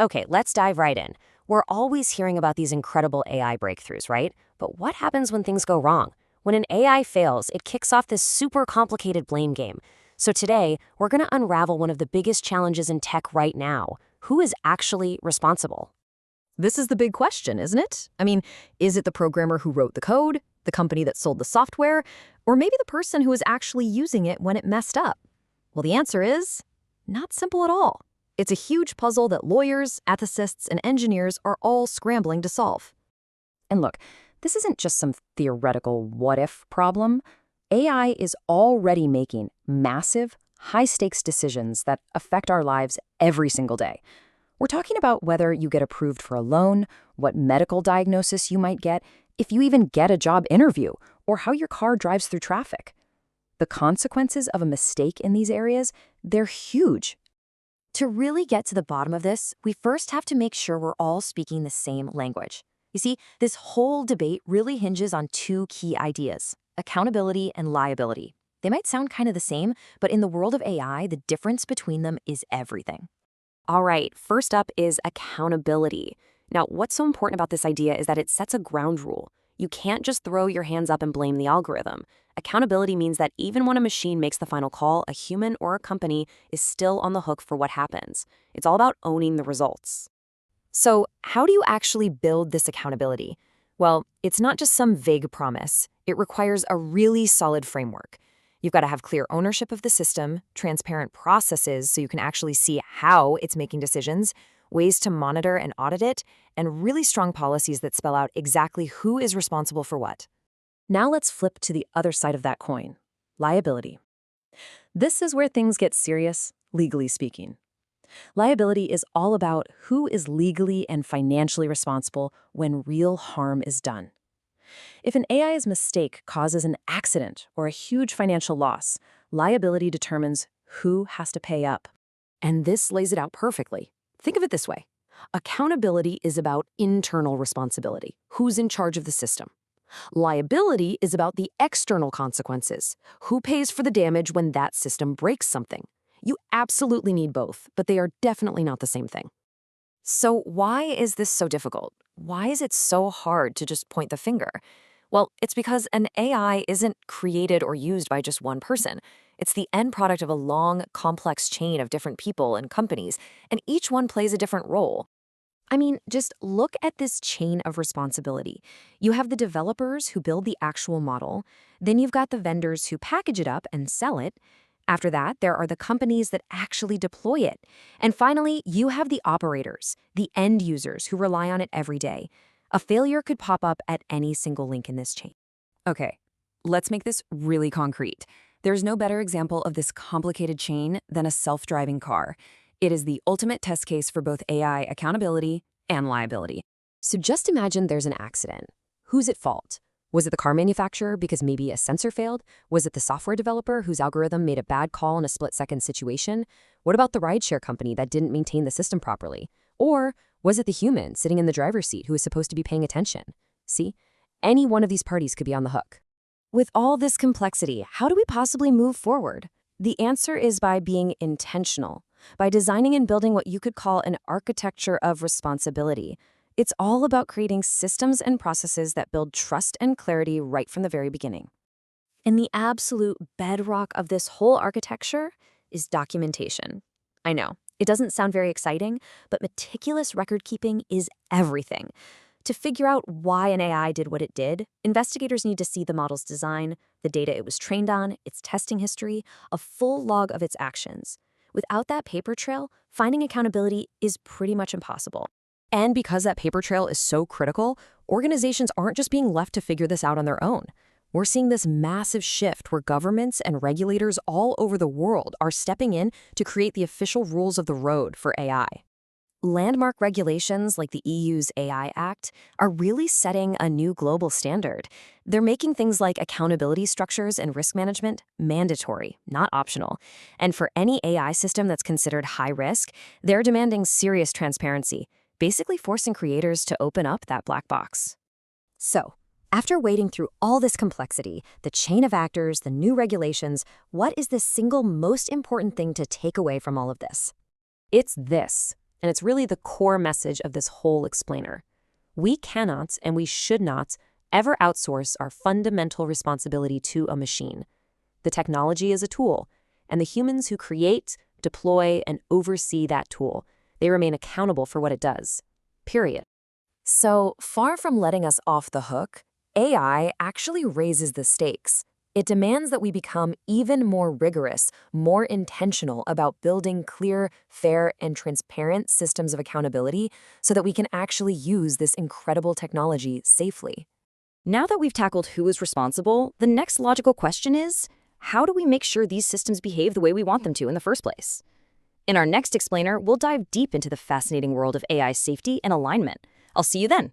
Okay, let's dive right in. We're always hearing about these incredible AI breakthroughs, right? But what happens when things go wrong? When an AI fails, it kicks off this super complicated blame game. So today, we're going to unravel one of the biggest challenges in tech right now. Who is actually responsible? This is the big question, isn't it? I mean, is it the programmer who wrote the code, the company that sold the software, or maybe the person who was actually using it when it messed up? Well, the answer is not simple at all. It's a huge puzzle that lawyers, ethicists, and engineers are all scrambling to solve. And look, this isn't just some theoretical what-if problem. AI is already making massive, high-stakes decisions that affect our lives every single day. We're talking about whether you get approved for a loan, what medical diagnosis you might get, if you even get a job interview, or how your car drives through traffic. The consequences of a mistake in these areas, they're huge. To really get to the bottom of this, we first have to make sure we're all speaking the same language. You see, this whole debate really hinges on two key ideas: accountability and liability. They might sound kind of the same, but in the world of AI, the difference between them is everything. All right, first up is accountability. Now, what's so important about this idea is that it sets a ground rule. You can't just throw your hands up and blame the algorithm. Accountability means that even when a machine makes the final call, a human or a company is still on the hook for what happens. It's all about owning the results. So, how do you actually build this accountability? Well, it's not just some vague promise. It requires a really solid framework. You've got to have clear ownership of the system, transparent processes so you can actually see how it's making decisions, ways to monitor and audit it, and really strong policies that spell out exactly who is responsible for what. Now let's flip to the other side of that coin: liability. This is where things get serious, legally speaking. Liability is all about who is legally and financially responsible when real harm is done. If an AI's mistake causes an accident or a huge financial loss, liability determines who has to pay up. And this lays it out perfectly. Think of it this way. Accountability is about internal responsibility. Who's in charge of the system? Liability is about the external consequences. Who pays for the damage when that system breaks something? You absolutely need both, but they are definitely not the same thing. So why is this so difficult? Why is it so hard to just point the finger? Well, it's because an AI isn't created or used by just one person. It's the end product of a long, complex chain of different people and companies, and each one plays a different role. I mean, just look at this chain of responsibility. You have the developers who build the actual model, then you've got the vendors who package it up and sell it. After that, there are the companies that actually deploy it. And finally, you have the operators, the end users who rely on it every day. A failure could pop up at any single link in this chain. Okay, let's make this really concrete. There's no better example of this complicated chain than a self-driving car. It is the ultimate test case for both AI accountability and liability. So just imagine there's an accident. Who's at fault? Was it the car manufacturer because maybe a sensor failed? Was it the software developer whose algorithm made a bad call in a split-second situation? What about the rideshare company that didn't maintain the system properly? Or was it the human sitting in the driver's seat who was supposed to be paying attention? See, any one of these parties could be on the hook. With all this complexity, how do we possibly move forward? The answer is by being intentional, by designing and building what you could call an architecture of responsibility. It's all about creating systems and processes that build trust and clarity right from the very beginning. And the absolute bedrock of this whole architecture is documentation. I know, it doesn't sound very exciting, but meticulous record keeping is everything. To figure out why an AI did what it did, investigators need to see the model's design, the data it was trained on, its testing history, a full log of its actions. Without that paper trail, finding accountability is pretty much impossible. And because that paper trail is so critical, organizations aren't just being left to figure this out on their own. We're seeing this massive shift where governments and regulators all over the world are stepping in to create the official rules of the road for AI. Landmark regulations like the EU's AI Act are really setting a new global standard. They're making things like accountability structures and risk management mandatory, not optional. And for any AI system that's considered high risk, they're demanding serious transparency, basically forcing creators to open up that black box. So, after wading through all this complexity, the chain of actors, the new regulations, what is the single most important thing to take away from all of this? It's this. And it's really the core message of this whole explainer. We cannot and we should not ever outsource our fundamental responsibility to a machine. The technology is a tool, and the humans who create, deploy, and oversee that tool, they remain accountable for what it does. Period. So, far from letting us off the hook, AI actually raises the stakes. It demands that we become even more rigorous, more intentional about building clear, fair, and transparent systems of accountability so that we can actually use this incredible technology safely. Now that we've tackled who is responsible, the next logical question is, how do we make sure these systems behave the way we want them to in the first place? In our next explainer, we'll dive deep into the fascinating world of AI safety and alignment. I'll see you then.